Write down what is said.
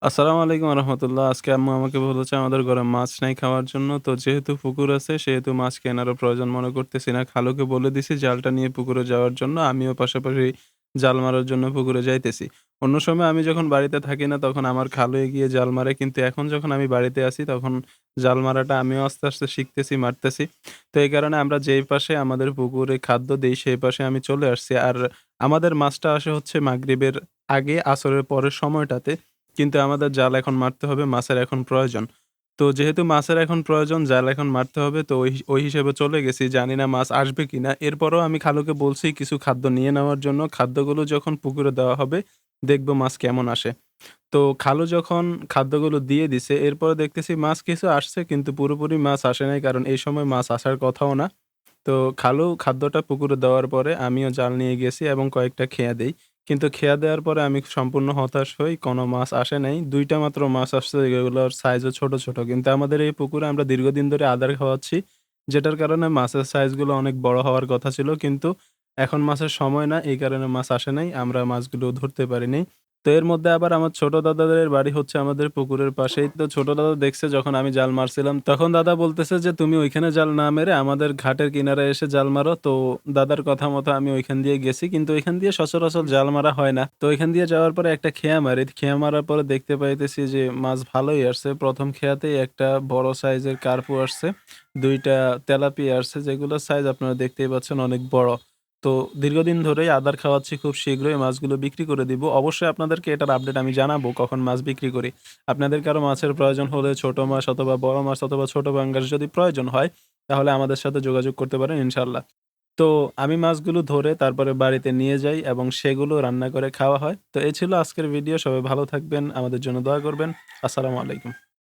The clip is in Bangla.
আসসালামু আলাইকুম রহমতুল্লাহ। আজকে আম্মু আমাকে বলেছে আমাদের ঘরে মাছ নাই খাওয়ার জন্য। তো যেহেতু পুকুর আছে সেহেতু মাছ কেনারও প্রয়োজন মনে করতেছি না। খালুকে বলে দিছি জালটা নিয়ে পুকুরে যাওয়ার জন্য। আমিও পাশাপাশি জাল মারার জন্য পুকুরে যাইতেছি। অন্য সময় আমি যখন বাড়িতে থাকি না তখন আমার খালু এগিয়ে জাল মারে। কিন্তু এখন যখন আমি বাড়িতে আছি তখন জাল মারাটা আমিও আস্তে, আস্তে শিখতেছি, মারতেছি। তো এই কারণে আমরা যেই পাশে আমাদের পুকুরে খাদ্য দেই সেই পাশে আমি চলে আসছি। আর আমাদের মাছটা আসে হচ্ছে মাগরিবের আগে আসরের পরের সময়টাতে। কিন্তু আমাদের জাল এখন মারতে হবে, মাছের এখন প্রয়োজন। তো যেহেতু মাছের এখন প্রয়োজন, জাল এখন মারতে হবে তো ওই হিসেবে চলে গেছি। জানি না মাছ আসবে কিনা। এরপরেও আমি খালুকে বলছি কিছু খাদ্য নিয়ে নেওয়ার জন্য। খাদ্যগুলো যখন পুকুরে দেওয়া হবে, দেখব মাছ কেমন আসে। তো খালু যখন খাদ্যগুলো দিয়ে দিছে, এরপরে দেখতেছি মাছ কিছু আসছে কিন্তু পুরোপুরি মাছ আসে নাই। কারণ এই সময় মাছ আসার কথাও না। তো খালু খাদ্যটা পুকুরে দেওয়ার পরে আমিও জাল নিয়ে গেছি এবং কয়েকটা খেয়া দেই। কিন্তু খেয়া দেওয়ার পরে আমি সম্পূর্ণ হতাশ হই। কোনো মাছ আসে নাই। ২ টা মাত্র মাছ আসছে যেগুলোর সাইজও ছোট, ছোট। কিন্তু আমাদের এই পুকুরে আমরা দীর্ঘদিন ধরে আদার খাওয়াচ্ছি। যেটার কারণে মাছের সাইজগুলো অনেক বড় হওয়ার কথা ছিল। কিন্তু এখন মাছের সময় না, এই কারণে মাছ আসে নাই। আমরা মাছগুলো ধরতে পারিনি। তো এর মধ্যে আবার আমার ছোট দাদাদের বাড়ি হচ্ছে আমাদের পুকুরের পাশেই। তো ছোট দাদা দেখছে যখন আমি জাল মারছিলাম, তখন দাদা বলতেছে যে, "তুমি ওইখানে জাল না মেরে আমাদের ঘাটের কিনারে এসে জাল মারো।" তো দাদার কথা মতো আমি ওইখান দিয়ে গেছি। কিন্তু ওইখান দিয়ে সচরাচর জাল মারা হয় না। তো ওইখান দিয়ে যাওয়ার পরে একটা খেয়া মারি। খেয়া মারার পরে দেখতে পাইতেছি যে মাছ ভালোই আসছে। ১ম খেয়াতেই একটা বড় সাইজের কার্পু আসছে। ২ টা তেলাপিয়া আসছে যেগুলোর সাইজ আপনারা দেখতেই পাচ্ছেন অনেক বড়। তো দীর্ঘদিন ধরেই আদার খাওয়াচ্ছি। খুব শীঘ্রই মাছগুলো বিক্রি করে দিব। অবশ্যই আপনাদেরকে এটার আপডেট আমি জানাবো কখন মাছ বিক্রি করি। আপনাদের কারো মাছের প্রয়োজন হলে ছোট মাছ অথবা বড় মাছ অথবা ছোট পাঙ্গাস যদি প্রয়োজন হয়, তাহলে আমাদের সাথে যোগাযোগ করতে পারেন ইনশাআল্লাহ। তো আমি মাছগুলো ধরে তারপরে বাড়িতে নিয়ে যাই এবং সেগুলো রান্না করে খাওয়া হয়। তো এই ছিল আজকের ভিডিও। সবাই ভালো থাকবেন। আমাদের জন্য দোয়া করবেন। আসসালামু আলাইকুম।